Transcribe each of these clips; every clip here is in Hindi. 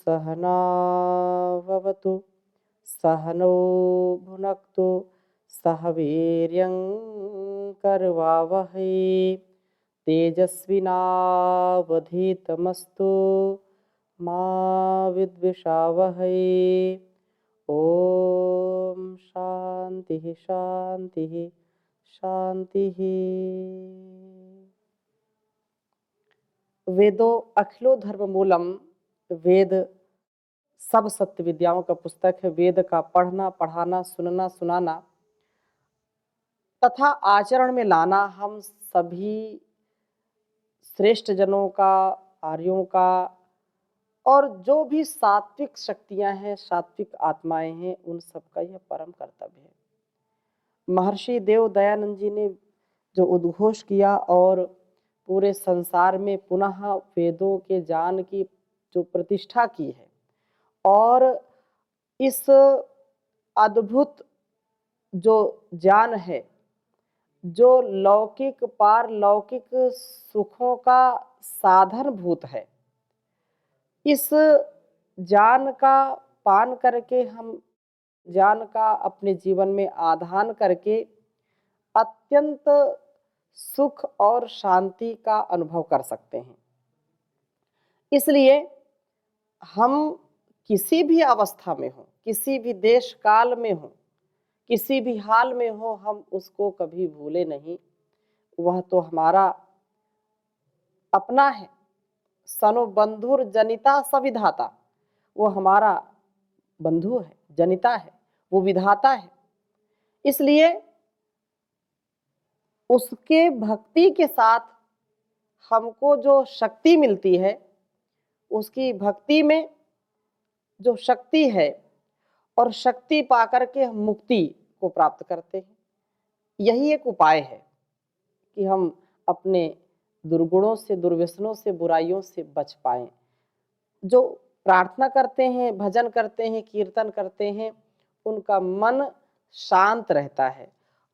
सहनाववतु सहनौ भुनक्तु सह वीर्यं करवावहै तेजस्विनावधीतमस्तु मा विद्विषावहै। ओम शांति शांति शांति। वेदो अखिलो धर्ममूलम, वेद सब सत्य विद्याओं का पुस्तक है। वेद का पढ़ना, पढ़ाना, सुनना, सुनाना तथा आचरण में लाना हम सभी श्रेष्ठ जनों का, आर्यों का, और जो भी सात्विक शक्तियां हैं, सात्विक आत्माएं हैं, उन सबका यह परम कर्तव्य है। महर्षि देव दयानंद जी ने जो उद्घोष किया और पूरे संसार में पुनः वेदों के ज्ञान की जो प्रतिष्ठा की है, और इस अद्भुत जो ज्ञान है, जो लौकिक पारलौकिक सुखों का साधन भूत है, इस ज्ञान का पान करके हम ज्ञान का अपने जीवन में आधान करके अत्यंत सुख और शांति का अनुभव कर सकते हैं। इसलिए हम किसी भी अवस्था में हो, किसी भी देश काल में हो, किसी भी हाल में हो, हम उसको कभी भूले नहीं। वह तो हमारा अपना है। सनो बंधुर जनिता सविधाता, वो हमारा बंधु है, जनिता है, वो विधाता है। इसलिए उसके भक्ति के साथ हमको जो शक्ति मिलती है, उसकी भक्ति में जो शक्ति है, और शक्ति पाकर के हम मुक्ति को प्राप्त करते हैं। यही एक उपाय है कि हम अपने दुर्गुणों से, दुर्व्यसनों से, बुराइयों से बच पाएं। जो प्रार्थना करते हैं, भजन करते हैं, कीर्तन करते हैं, उनका मन शांत रहता है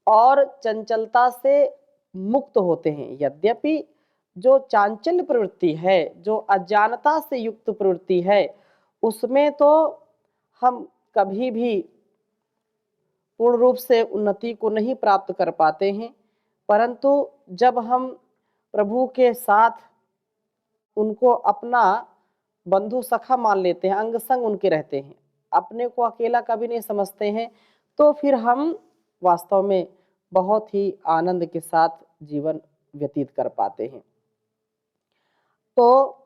और चंचलता से मुक्त होते हैं। यद्यपि जो चांचल्य प्रवृत्ति है, जो अज्ञानता से युक्त प्रवृत्ति है, उसमें तो हम कभी भी पूर्ण रूप से उन्नति को नहीं प्राप्त कर पाते हैं। परंतु जब हम प्रभु के साथ उनको अपना बंधु सखा मान लेते हैं, अंग संग उनके रहते हैं, अपने को अकेला कभी नहीं समझते हैं, तो फिर हम वास्तव में बहुत ही आनंद के साथ जीवन व्यतीत कर पाते हैं। तो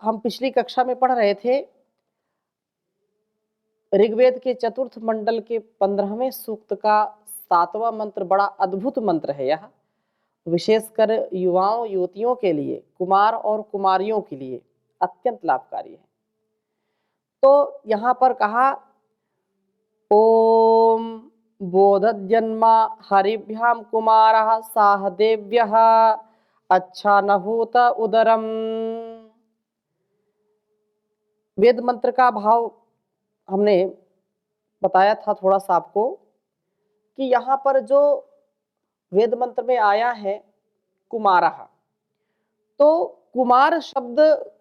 हम पिछली कक्षा में पढ़ रहे थे, ऋग्वेद के चतुर्थ मंडल के 15वें सूक्त का 7वां मंत्र बड़ा अद्भुत मंत्र है। यह विशेषकर युवाओं, युवतियों के लिए, कुमार और कुमारियों के लिए अत्यंत लाभकारी है। तो यहाँ पर कहा, ओम बोधजन्मा हरिभ्याम कुमारः साह देव्यः अच्छा नभूत उदरम। वेद मंत्र का भाव हमने बताया था थोड़ा सा आपको, कि यहाँ पर जो वेद मंत्र में आया है कुमारः, तो कुमार शब्द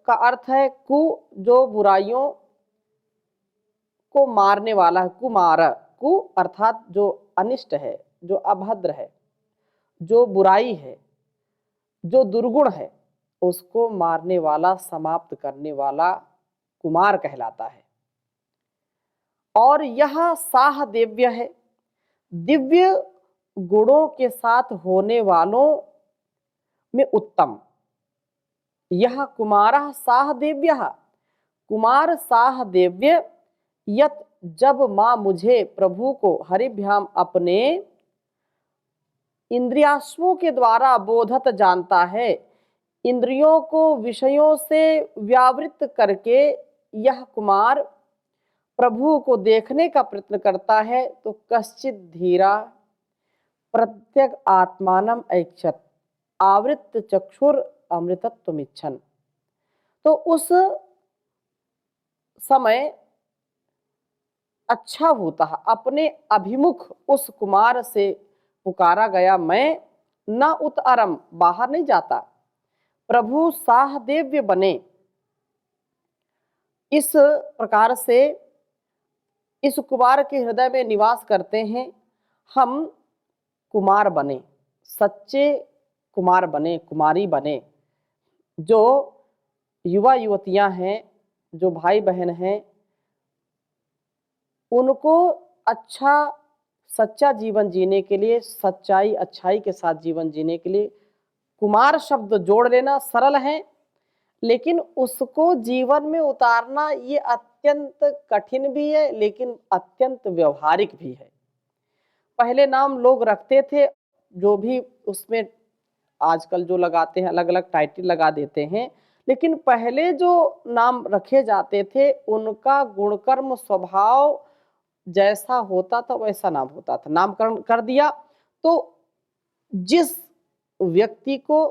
का अर्थ है कु, जो बुराइयों को मारने वाला है। कुमार, कु अर्थात जो अनिष्ट है, जो अभद्र है, जो बुराई है, जो दुर्गुण है, उसको मारने वाला, समाप्त करने वाला कुमार कहलाता है। और यह साह दिव्य है, दिव्य गुणों के साथ होने वालों में उत्तम। यह कुमारः साह दिव्यः, कुमार साह दिव्य यत, जब माँ मुझे प्रभु को हरिभ्याम अपने इंद्रियाश्वों के द्वारा बोधत जानता है, इंद्रियों को विषयों से व्यावृत करके यह कुमार प्रभु को देखने का प्रयत्न करता है, तो कश्चित धीरा प्रत्यग आत्मानम ऐक्षत आवृत चक्षुर अमृतत्वमिच्छन। तो उस समय अच्छा होता है, अपने अभिमुख उस कुमार से पुकारा गया मैं न उत अरम, बाहर नहीं जाता, प्रभु साहदेव्य बने। इस प्रकार से इस कुमार के हृदय में निवास करते हैं। हम कुमार बने, सच्चे कुमार बने, कुमारी बने। जो युवा युवतियां हैं, जो भाई बहन हैं, उनको अच्छा सच्चा जीवन जीने के लिए, सच्चाई अच्छाई के साथ जीवन जीने के लिए कुमार शब्द जोड़ लेना सरल है, लेकिन उसको जीवन में उतारना ये अत्यंत कठिन भी है, लेकिन अत्यंत व्यवहारिक भी है। पहले नाम लोग रखते थे, जो भी उसमें आजकल जो लगाते हैं अलग अलग टाइटल लगा देते हैं, लेकिन पहले जो नाम रखे जाते थे उनका गुणकर्म स्वभाव जैसा होता था वैसा नाम होता था। नामकरण कर दिया तो जिस व्यक्ति को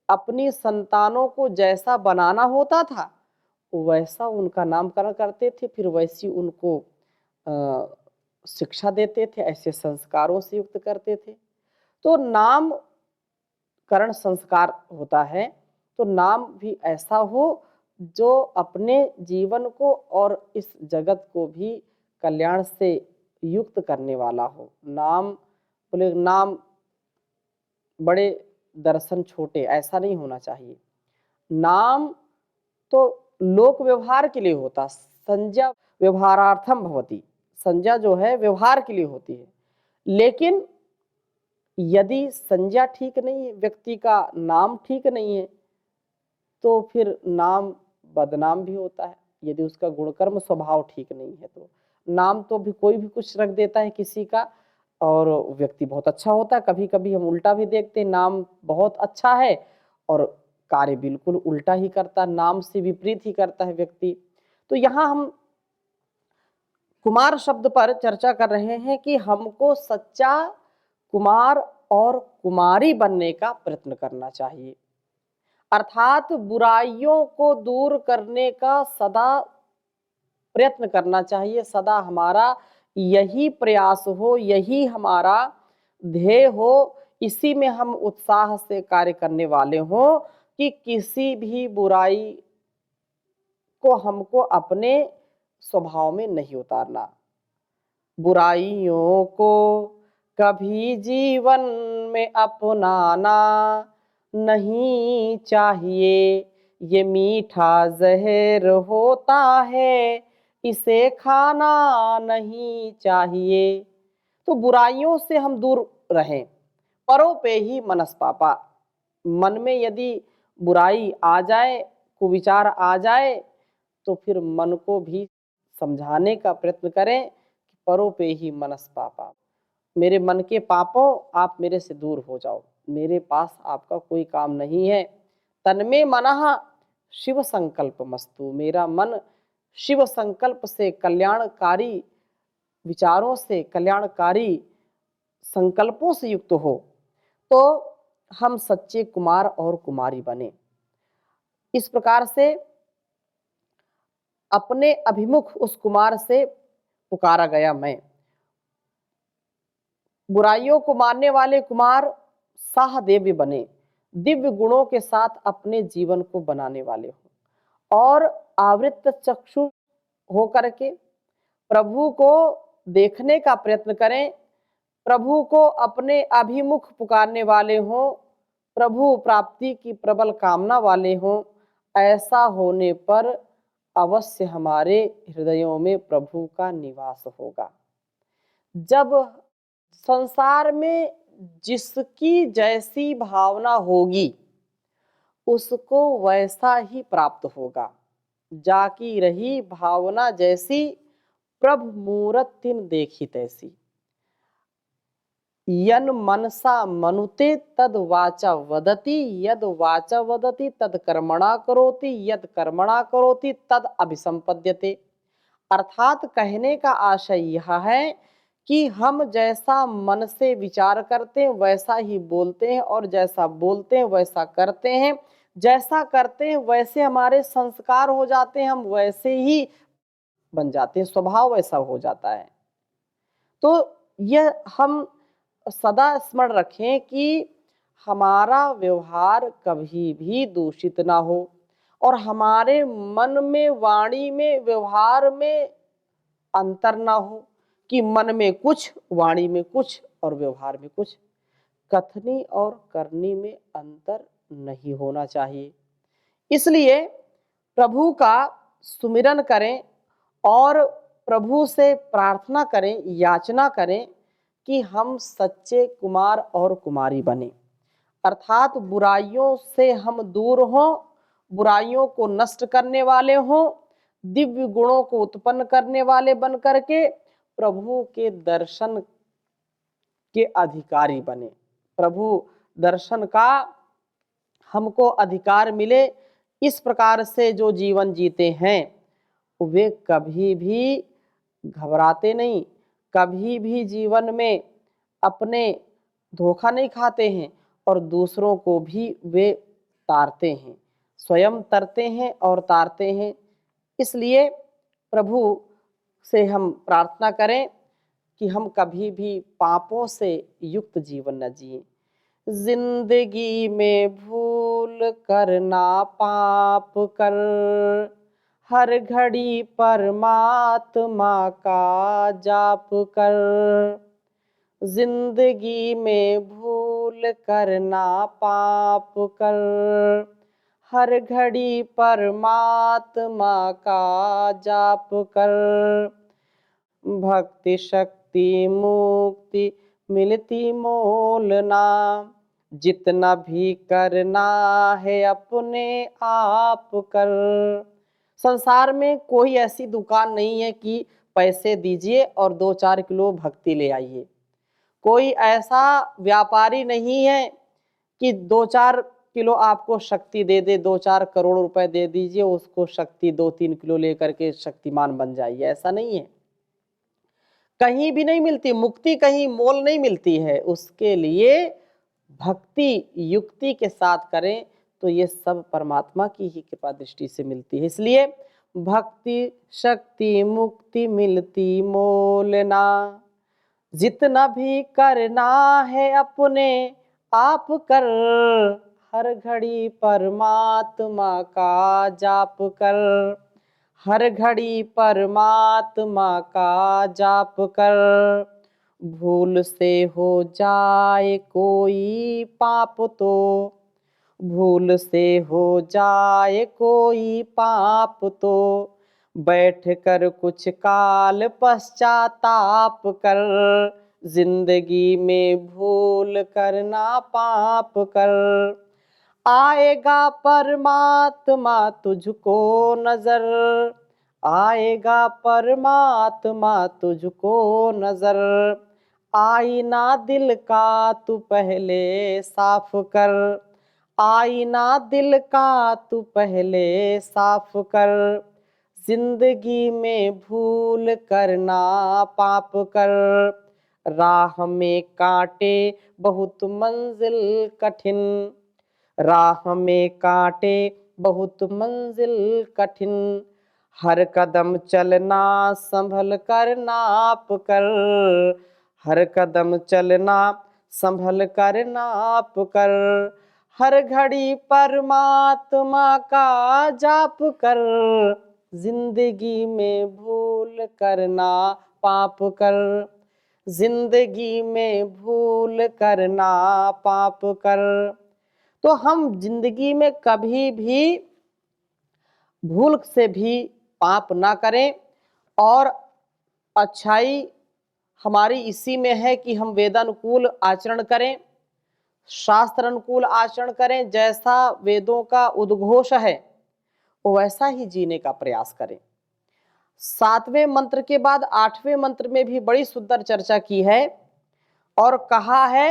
अपनी संतानों को जैसा बनाना होता था वैसा उनका नामकरण करते थे, फिर वैसी उनको शिक्षा देते थे, ऐसे संस्कारों से युक्त करते थे। तो नामकरण संस्कार होता है, तो नाम भी ऐसा हो जो अपने जीवन को और इस जगत को भी कल्याण से युक्त करने वाला हो। नाम बोले नाम बड़े दर्शन छोटे, ऐसा नहीं होना चाहिए। नाम तो लोक व्यवहार के लिए होता, संज्ञा व्यवहारार्थम भवति। संज्ञा जो है व्यवहार के लिए होती है, लेकिन यदि संज्ञा ठीक नहीं है, व्यक्ति का नाम ठीक नहीं है, तो फिर नाम बदनाम भी होता है। यदि उसका गुणकर्म स्वभाव ठीक नहीं है तो नाम तो भी कोई भी कुछ रख देता है किसी का, और व्यक्ति बहुत अच्छा होता है। कभी कभी हम उल्टा भी देखते हैं, नाम बहुत अच्छा है और कार्य बिल्कुल उल्टा ही करता, नाम से विपरीत ही करता है व्यक्ति। तो यहाँ हम कुमार शब्द पर चर्चा कर रहे हैं कि हमको सच्चा कुमार और कुमारी बनने का प्रयत्न करना चाहिए, अर्थात बुराइयों को दूर करने का सदा प्रयत्न करना चाहिए। सदा हमारा यही प्रयास हो, यही हमारा ध्येय हो, इसी में हम उत्साह से कार्य करने वाले हों कि किसी भी बुराई को हमको अपने स्वभाव में नहीं उतारना। बुराइयों को कभी जीवन में अपनाना नहीं चाहिए, ये मीठा जहर होता है, इसे खाना नहीं चाहिए। तो बुराइयों से हम दूर रहें, परों पे ही मनस्पापा। मन में यदि बुराई आ जाए, कुविचार आ जाए, तो फिर मन को भी समझाने का प्रयत्न करें कि परों पे ही मनस्पापा, मेरे मन के पापों आप मेरे से दूर हो जाओ, मेरे पास आपका कोई काम नहीं है। तन्मे मनः शिव संकल्प मस्तु, मेरा मन शिव संकल्प से, कल्याणकारी विचारों से, कल्याणकारी संकल्पों से युक्त हो, तो हम सच्चे कुमार और कुमारी बने। इस प्रकार से अपने अभिमुख उस कुमार से पुकारा गया मैं। बुराइयों को मारने वाले कुमार साहदेव्य बने, दिव्य गुणों के साथ अपने जीवन को बनाने वाले हो, और आवृत चक्षु होकर के प्रभु को देखने का प्रयत्न करें, प्रभु को अपने अभिमुख पुकारने वाले हों, प्रभु प्राप्ति की प्रबल कामना वाले हों। ऐसा होने पर अवश्य हमारे हृदयों में प्रभु का निवास होगा। जब संसार में जिसकी जैसी भावना होगी उसको वैसा ही प्राप्त होगा। जाकी रही भावना जैसी, प्रभु मूरत तिन देखी तैसी। यन मनसा मनुते तद वाचा वदति, यद वाचा वदति तद कर्मणा करोति, यद कर्मणा करोति तद अभिसंपद्यते। अर्थात कहने का आशय यह है कि हम जैसा मन से विचार करते हैं वैसा ही बोलते हैं, और जैसा बोलते हैं वैसा करते हैं, जैसा करते हैं वैसे हमारे संस्कार हो जाते हैं, हम वैसे ही बन जाते हैं, स्वभाव वैसा हो जाता है। तो यह हम सदा स्मरण रखें कि हमारा व्यवहार कभी भी दूषित ना हो, और हमारे मन में, वाणी में, व्यवहार में अंतर ना हो कि मन में कुछ, वाणी में कुछ और व्यवहार में कुछ। कथनी और करनी में अंतर नहीं होना चाहिए। इसलिए प्रभु का सुमिरन करें और प्रभु से प्रार्थना करें, याचना करें कि हम सच्चे कुमार और कुमारी बने, अर्थात बुराइयों से हम दूर हों, बुराइयों को नष्ट करने वाले हों, दिव्य गुणों को उत्पन्न करने वाले बन करके प्रभु के दर्शन के अधिकारी बने। प्रभु दर्शन का हमको अधिकार मिले, इस प्रकार से जो जीवन जीते हैं वे कभी भी घबराते नहीं, कभी भी जीवन में अपने धोखा नहीं खाते हैं और दूसरों को भी वे तारते हैं, स्वयं तरते हैं और तारते हैं। इसलिए प्रभु से हम प्रार्थना करें कि हम कभी भी पापों से युक्त जीवन न जिएं। जिंदगी में भूल करना पाप कर, हर घड़ी परमात्मा का जाप कर। जिंदगी में भूल करना पाप कर, हर घड़ी परमात्मा का जाप कर। भक्ति शक्ति मुक्ति मिलती मोल ना, जितना भी करना है अपने आप कर। संसार में कोई ऐसी दुकान नहीं है कि पैसे दीजिए और 2-4 किलो भक्ति ले आइए। कोई ऐसा व्यापारी नहीं है कि 2-4 किलो आपको शक्ति दे दे, 2-4 करोड़ रुपए दे दीजिए, उसको शक्ति 2-3 किलो लेकर के शक्तिमान बन जाइए, ऐसा नहीं है। कहीं भी नहीं मिलती मुक्ति, कहीं मोल नहीं मिलती है। उसके लिए भक्ति युक्ति के साथ करें तो ये सब परमात्मा की ही कृपा दृष्टि से मिलती है। इसलिए भक्ति शक्ति मुक्ति मिलती मोल ना, जितना भी करना है अपने आप कर, हर घड़ी परमात्मा का जाप कर, हर घड़ी परमात्मा का जाप कर। भूल से हो जाए कोई पाप तो, भूल से हो जाए कोई पाप तो, बैठ कर कुछ काल पश्चाताप कर। जिंदगी में भूल करना पाप कर, आएगा परमात्मा तुझको नजर, आएगा परमात्मा तुझको नजर। आईना दिल का तू पहले साफ कर, आईना दिल का तू पहले साफ कर। जिंदगी में भूल करना पाप कर, राह में कांटे बहुत मंजिल कठिन, राह में कांटे बहुत मंजिल कठिन। हर कदम चलना संभल कर नाप कर, हर कदम चलना संभल कर नाप कर। हर घड़ी परमात्मा का जाप कर, जिंदगी में भूल करना पाप कर, जिंदगी में भूल करना पाप कर। तो हम जिंदगी में कभी भी भूल से भी पाप ना करें और अच्छाई हमारी इसी में है कि हम वेदानुकूल आचरण करें, शास्त्र अनुकूल आचरण करें। जैसा वेदों का उद्घोष है वैसा ही जीने का प्रयास करें। 7वें मंत्र के बाद 8वें मंत्र में भी बड़ी सुंदर चर्चा की है और कहा है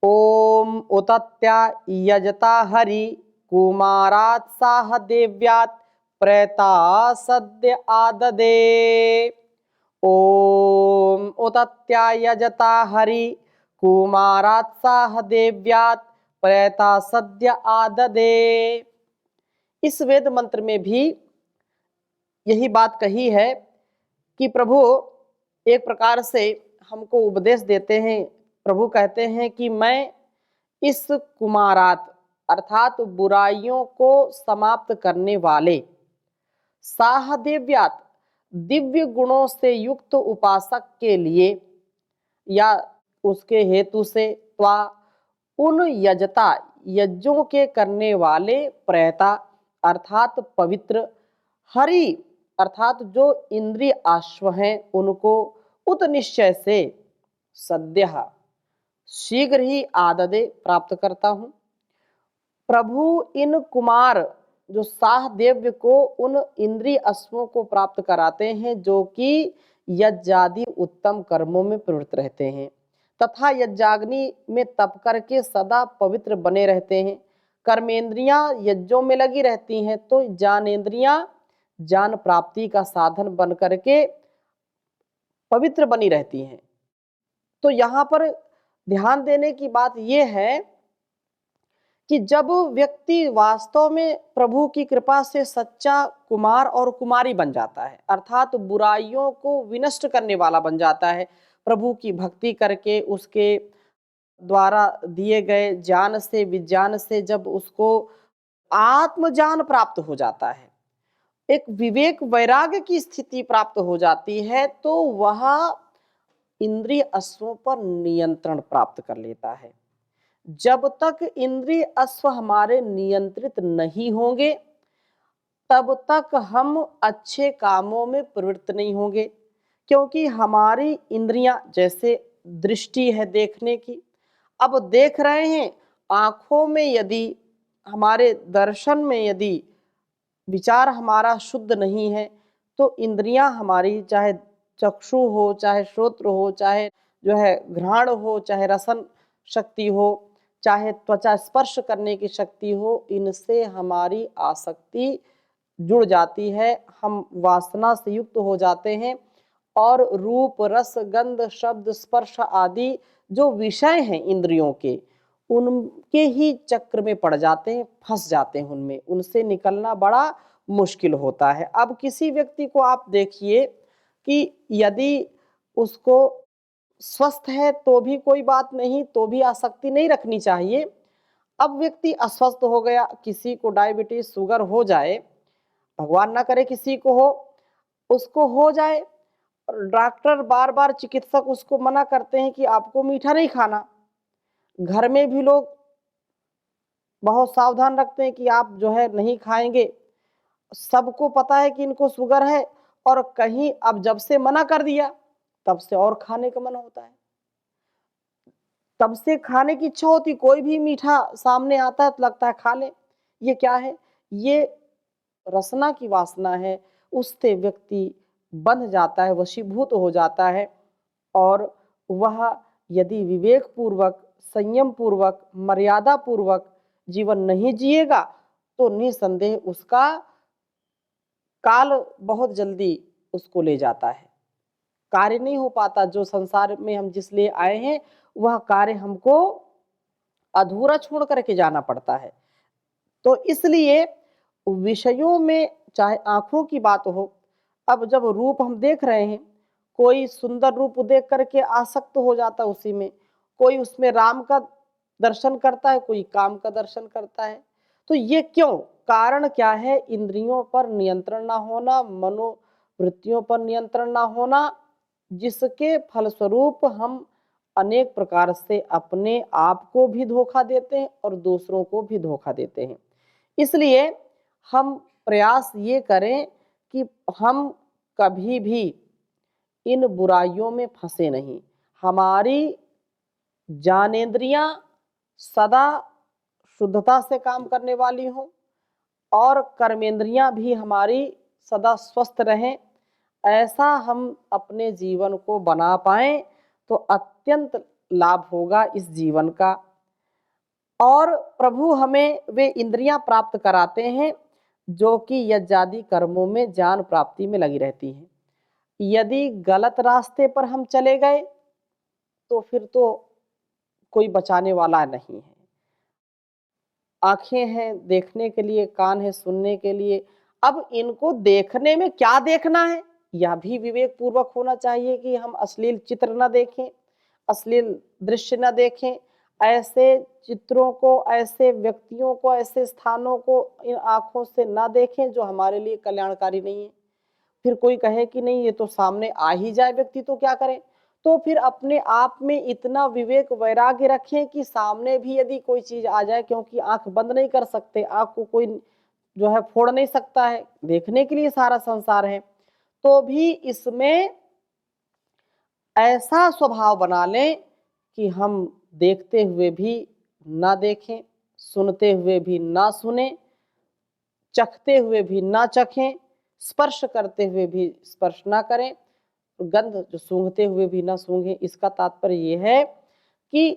ओम उतत्या यजता हरि कुमारात् साह देव्यात् प्रेता सद्य आददे। ओम उतत्या यजता हरि कुमारात् साह देव्यात् प्रेता सद्य आददे। इस वेद मंत्र में भी यही बात कही है कि प्रभु एक प्रकार से हमको उपदेश देते हैं। प्रभु कहते हैं कि मैं इस कुमारात अर्थात बुराइयों को समाप्त करने वाले साहदेव्यात दिव्य गुणों से युक्त उपासक के लिए या उसके हेतु से त्वा उन यजता यज्ञों के करने वाले प्रयता अर्थात पवित्र हरि अर्थात जो इंद्रिय आश्व हैं उनको उत निश्चय से सद्य शीघ्र ही आददे प्राप्त करता हूँ। प्रभु इन कुमार जो साहदेव्य को उन इंद्रिय अश्वों को प्राप्त कराते हैं जो कि यज्ञादि उत्तम कर्मों में प्रवृत्त रहते हैं तथा यज्ञाग्नि में तप करके सदा पवित्र बने रहते हैं। कर्मेंद्रियां यज्ञों में लगी रहती हैं तो ज्ञानेंद्रियां ज्ञान प्राप्ति का साधन बन करके पवित्र बनी रहती हैं। तो यहाँ पर ध्यान देने की बात यह है कि जब व्यक्ति वास्तव में प्रभु की कृपा से सच्चा कुमार और कुमारी बन जाता है अर्थात बुराइयों को विनष्ट करने वाला बन जाता है, प्रभु की भक्ति करके उसके द्वारा दिए गए ज्ञान से विज्ञान से जब उसको आत्मज्ञान प्राप्त हो जाता है, एक विवेक वैराग्य की स्थिति प्राप्त हो जाती है, तो वह इंद्रिय अश्वों पर नियंत्रण प्राप्त कर लेता है। जब तक इंद्रिय अश्व हमारे नियंत्रित नहीं होंगे तब तक हम अच्छे कामों में प्रवृत्त नहीं होंगे, क्योंकि हमारी इंद्रियां जैसे दृष्टि है देखने की, अब देख रहे हैं, आंखों में यदि हमारे दर्शन में यदि विचार हमारा शुद्ध नहीं है तो इंद्रियां हमारी चाहे चक्षु हो, चाहे श्रोत्र हो, चाहे जो है घ्राण हो, चाहे रसन शक्ति हो, चाहे त्वचा स्पर्श करने की शक्ति हो, इनसे हमारी आसक्ति जुड़ जाती है, हम वासना से युक्त हो जाते हैं और रूप रस गंध शब्द स्पर्श आदि जो विषय हैं इंद्रियों के उनके ही चक्र में पड़ जाते हैं, फंस जाते हैं उनमें, उनसे निकलना बड़ा मुश्किल होता है। अब किसी व्यक्ति को आप देखिए कि यदि उसको स्वस्थ है तो भी कोई बात नहीं, तो भी आसक्ति नहीं रखनी चाहिए। अब व्यक्ति अस्वस्थ हो गया, किसी को डायबिटीज शुगर हो जाए, भगवान ना करे किसी को हो, उसको हो जाए, डॉक्टर बार बार चिकित्सक उसको मना करते हैं कि आपको मीठा नहीं खाना, घर में भी लोग बहुत सावधान रखते हैं कि आप जो है नहीं खाएंगे, सबको पता है कि इनको शुगर है और कहीं अब जब से मना कर दिया तब से और खाने का मन होता है, तब से खाने की इच्छा होती, कोई भी मीठा सामने आता है तो लगता है खा ले। ये क्या है? ये रसना की वासना है, उससे व्यक्ति बंध जाता है, वशीभूत हो जाता है और वह यदि विवेक पूर्वक संयम पूर्वक मर्यादा पूर्वक जीवन नहीं जिएगा तो निसंदेह उसका काल बहुत जल्दी उसको ले जाता है, कार्य नहीं हो पाता। जो संसार में हम जिस लिए आए हैं वह कार्य हमको अधूरा छोड़ करके जाना पड़ता है। तो इसलिए विषयों में चाहे आंखों की बात हो, अब जब रूप हम देख रहे हैं, कोई सुंदर रूप देख करके आसक्त हो जाता है उसी में, कोई उसमें राम का दर्शन करता है, कोई काम का दर्शन करता है। तो ये क्यों? कारण क्या है? इंद्रियों पर नियंत्रण ना होना, मनोवृत्तियों पर नियंत्रण ना होना, जिसके फलस्वरूप हम अनेक प्रकार से अपने आप को भी धोखा देते हैं और दूसरों को भी धोखा देते हैं। इसलिए हम प्रयास ये करें कि हम कभी भी इन बुराइयों में फंसे नहीं, हमारी ज्ञानेंद्रियां सदा शुद्धता से काम करने वाली हों और कर्मेंद्रियां भी हमारी सदा स्वस्थ रहें, ऐसा हम अपने जीवन को बना पाएं तो अत्यंत लाभ होगा इस जीवन का। और प्रभु हमें वे इंद्रियां प्राप्त कराते हैं जो कि यज्ञादि कर्मों में ज्ञान प्राप्ति में लगी रहती हैं। यदि गलत रास्ते पर हम चले गए तो फिर तो कोई बचाने वाला नहीं है। आंखें हैं देखने के लिए, कान है सुनने के लिए, अब इनको देखने में क्या देखना है यह भी विवेक पूर्वक होना चाहिए कि हम अश्लील चित्र न देखें, अश्लील दृश्य न देखें, ऐसे चित्रों को, ऐसे व्यक्तियों को, ऐसे स्थानों को इन आँखों से ना देखें जो हमारे लिए कल्याणकारी नहीं है। फिर कोई कहे कि नहीं ये तो सामने आ ही जाए व्यक्ति तो क्या करें? तो फिर अपने आप में इतना विवेक वैराग्य रखें कि सामने भी यदि कोई चीज़ आ जाए, क्योंकि आँख बंद नहीं कर सकते, आँख को कोई जो है फोड़ नहीं सकता है, देखने के लिए सारा संसार है। तो भी इसमें ऐसा स्वभाव बना लें कि हम देखते हुए भी ना देखें, सुनते हुए भी ना सुनें, चखते हुए भी ना चखें, स्पर्श करते हुए भी स्पर्श ना करें, गंध जो सूंघते हुए भी ना सूंघें। इसका तात्पर्य ये है कि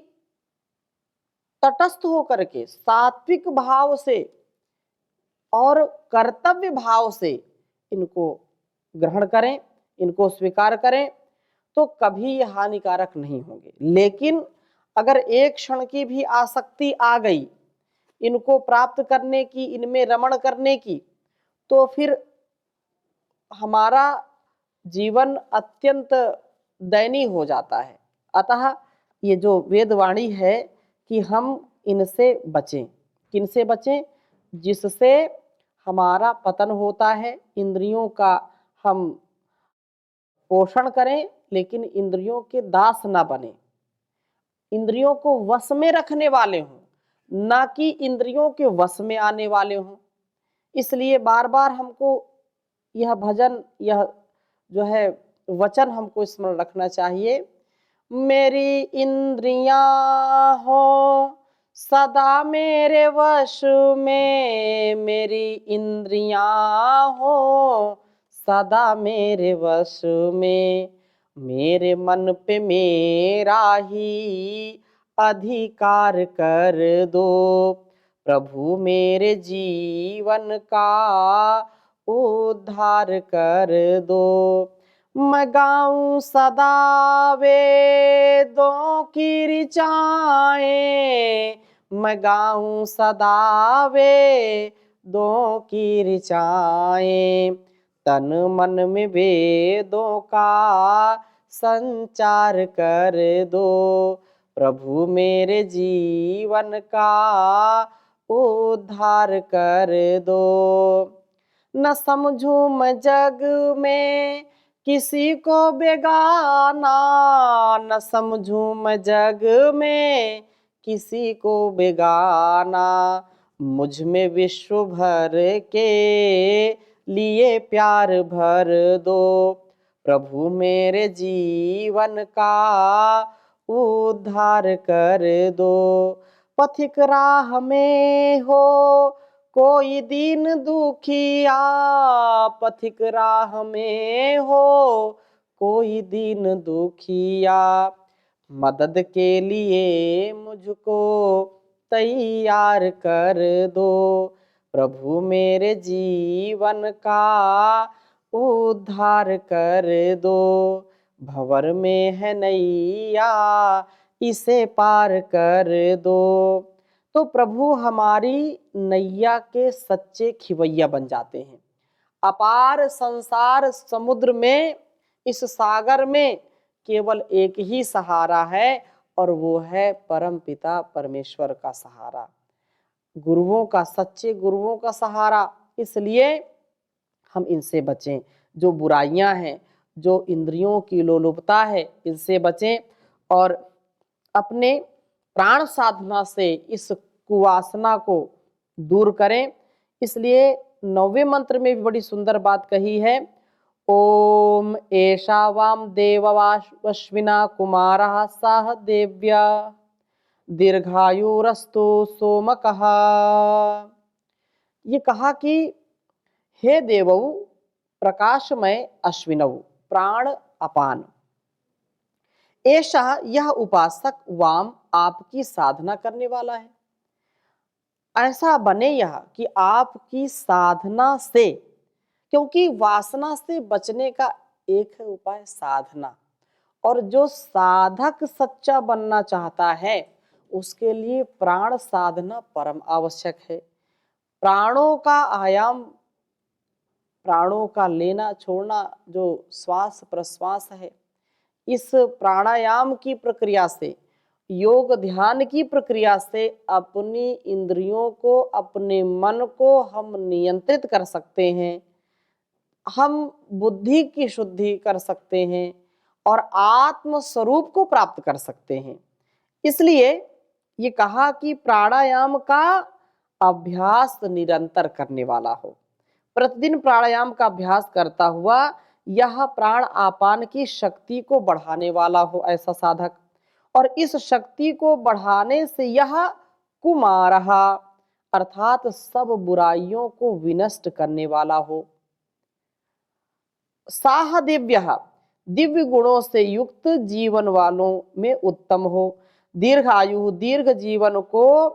तटस्थ होकर के सात्विक भाव से और कर्तव्य भाव से इनको ग्रहण करें, इनको स्वीकार करें, तो कभी ये हानिकारक नहीं होंगे। लेकिन अगर एक क्षण की भी आसक्ति आ गई इनको प्राप्त करने की, इनमें रमण करने की, तो फिर हमारा जीवन अत्यंत दयनीय हो जाता है। अतः ये जो वेदवाणी है कि हम इनसे बचें। किनसे बचें? जिससे हमारा पतन होता है। इंद्रियों का हम पोषण करें, लेकिन इंद्रियों के दास ना बने, इंद्रियों को वश में रखने वाले हों, ना कि इंद्रियों के वश में आने वाले हों। इसलिए बार बार हमको यह भजन, यह जो है वचन हमको स्मरण रखना चाहिए। मेरी इंद्रियां हो सदा मेरे वश में, मेरी इंद्रियां हो सदा मेरे वश में, मेरे मन पे मेरा ही अधिकार कर दो, प्रभु मेरे जीवन का उद्धार कर दो। मैं गाऊं सदा वेदों की ऋचाएं, मैं गाऊं सदा वेदों की ऋचाएं, तन मन में वेदों का संचार कर दो, प्रभु मेरे जीवन का उद्धार कर दो। न समझूं मैं जग में किसी को बेगाना, न समझूं मैं जग में किसी को बेगाना, मुझ में विश्व भर के लिए प्यार भर दो, प्रभु मेरे जीवन का उद्धार कर दो। पथिक राह में हो कोई दीन दुखिया, पथिक राह में हो कोई दीन दुखिया, मदद के लिए मुझको तैयार कर दो, प्रभु मेरे जीवन का उद्धार कर दो। भंवर में है नैया इसे पार कर दो। तो प्रभु हमारी नैया के सच्चे खिवैया बन जाते हैं। अपार संसार समुद्र में, इस सागर में केवल एक ही सहारा है, और वो है परम पिता परमेश्वर का सहारा, गुरुओं का, सच्चे गुरुओं का सहारा। इसलिए हम इनसे बचें। जो बुराइयां हैं, जो इंद्रियों की लोलुपता है, इनसे बचें और अपने प्राण साधना से इस कुवासना को दूर करें। इसलिए 9वें मंत्र में भी बड़ी सुंदर बात कही है। ओम एषा वाम देववाश्विना कुमारः सह देव्या दीर्घायुरस्तु सोमकः। ये कहा कि हे देवौ प्रकाशमय अश्विनौ प्राण अपान, ऐसा यह उपासक वाम आपकी साधना करने वाला है। ऐसा बने यह कि आपकी साधना से, क्योंकि वासना से बचने का एक है उपाय साधना, और जो साधक सच्चा बनना चाहता है उसके लिए प्राण साधना परम आवश्यक है। प्राणों का आयाम, प्राणों का लेना छोड़ना, जो श्वास प्रश्वास है, इस प्राणायाम की प्रक्रिया से योग ध्यान की प्रक्रिया से अपनी इंद्रियों को, अपने मन को हम नियंत्रित कर सकते हैं, हम बुद्धि की शुद्धि कर सकते हैं और आत्म स्वरूप को प्राप्त कर सकते हैं। इसलिए ये कहा कि प्राणायाम का अभ्यास निरंतर करने वाला हो, प्रतिदिन प्राणायाम का अभ्यास करता हुआ यह प्राण आपान की शक्ति को बढ़ाने वाला हो ऐसा साधक, और इस शक्ति को बढ़ाने से यह कुमारः अर्थात सब बुराइयों को विनष्ट करने वाला हो। साह दिव्य, दिव्य गुणों से युक्त जीवन वालों में उत्तम हो, दीर्घ आयु दीर्घ जीवन को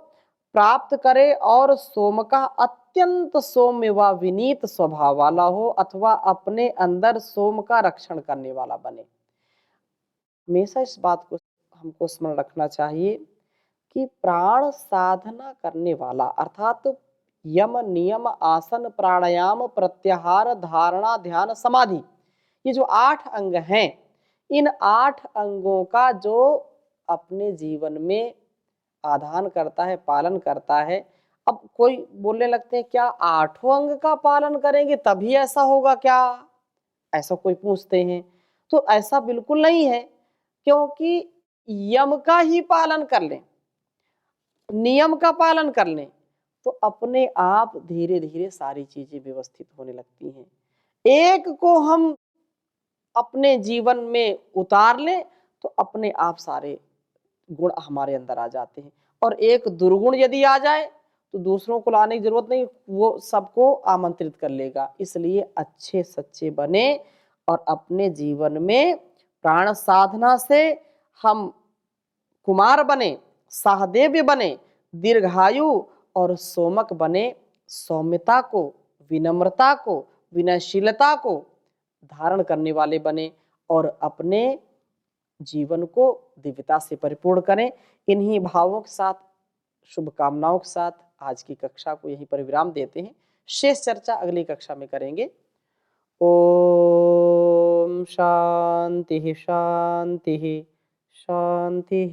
प्राप्त करे और सोम का अत्यंत सौम्य व विनीत स्वभाव वाला हो, अथवा अपने अंदर सोम का रक्षण करने वाला बने। हमेशा इस बात को हमको स्मरण रखना चाहिए कि प्राण साधना करने वाला अर्थात यम नियम आसन प्राणायाम प्रत्याहार धारणा ध्यान समाधि, ये जो 8 अंग हैं, इन 8 अंगों का जो अपने जीवन में आधान करता है, पालन करता है। अब कोई बोलने लगते हैं क्या 8 अंग का पालन करेंगे तभी ऐसा होगा क्या, ऐसा कोई पूछते हैं। तो ऐसा बिल्कुल नहीं है, क्योंकि यम का ही पालन कर लें, नियम का पालन कर लें, तो अपने आप धीरे धीरे सारी चीजें व्यवस्थित होने लगती हैं। एक को हम अपने जीवन में उतार लें तो अपने आप सारे गुण हमारे अंदर आ जाते हैं, और एक दुर्गुण यदि आ जाए तो दूसरों को लाने की जरूरत नहीं, वो सबको आमंत्रित कर लेगा। इसलिए अच्छे सच्चे बने और अपने जीवन में प्राण साधना से हम कुमार बने, सहदेव्य बने, दीर्घायु और सोमक बने, सौम्यता को, विनम्रता को, विनयशीलता को धारण करने वाले बने और अपने जीवन को दिव्यता से परिपूर्ण करें। इन्हीं भावों के साथ, शुभकामनाओं के साथ आज की कक्षा को यहीं पर विराम देते हैं। शेष चर्चा अगली कक्षा में करेंगे। ओम शांति शांति शांति।